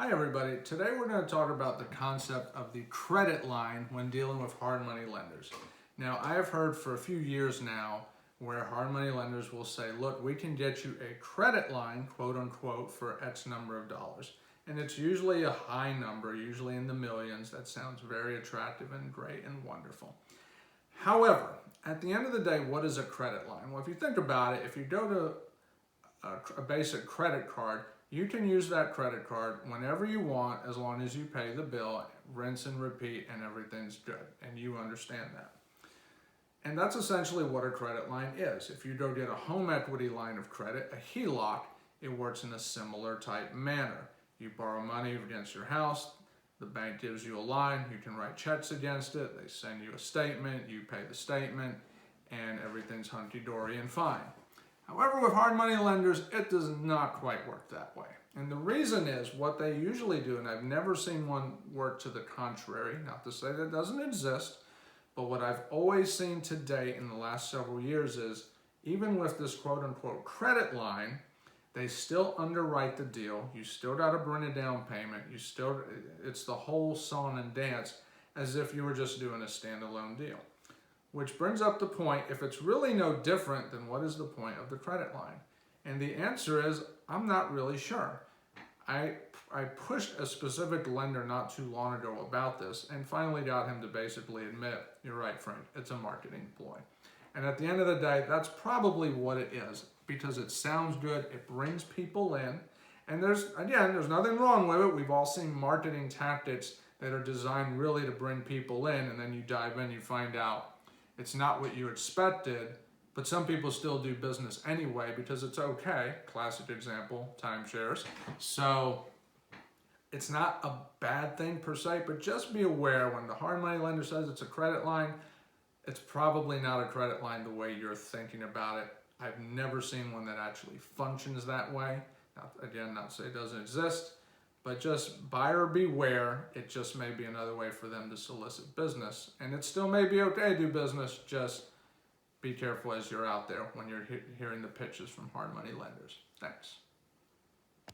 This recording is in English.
Hi everybody, today we're going to talk about the concept of the credit line when dealing with hard money lenders. Now I have heard for a few years now where hard money lenders will say, look, we can get you a credit line, quote unquote, for X number of dollars. And it's usually a high number, usually in the millions. That sounds very attractive and great and wonderful. However, at the end of the day, what is a credit line? Well, if you think about it, if you go to a basic credit card, you can use that credit card whenever you want as long as you pay the bill, rinse and repeat, and everything's good, and you understand that. And that's essentially what a credit line is. If you go get a home equity line of credit, a HELOC, it works in a similar type manner. You borrow money against your house, the bank gives you a line, you can write checks against it, they send you a statement, you pay the statement, and everything's hunky-dory and fine. However, with hard money lenders, it does not quite work that way. And the reason is what they usually do, and I've never seen one work to the contrary, not to say that it doesn't exist, but what I've always seen to date in the last several years is, even with this quote-unquote credit line, they still underwrite the deal. You still got to bring a down payment. It's the whole song and dance as if you were just doing a standalone deal. Which brings up the point, if it's really no different, then what is the point of the credit line? And the answer is, I'm not really sure. I pushed a specific lender not too long ago about this and finally got him to basically admit, you're right, Frank, it's a marketing ploy. And at the end of the day, that's probably what it is because it sounds good, it brings people in, and there's nothing wrong with it. We've all seen marketing tactics that are designed really to bring people in, and then you dive in, you find out it's not what you expected, but some people still do business anyway because it's okay. Classic example, timeshares. So it's not a bad thing per se, but just be aware when the hard money lender says it's a credit line, it's probably not a credit line the way you're thinking about it. I've never seen one that actually functions that way. Not to say it doesn't exist, but just buyer beware. It just may be another way for them to solicit business. And it still may be okay to do business, just be careful as you're out there when you're hearing the pitches from hard money lenders. Thanks.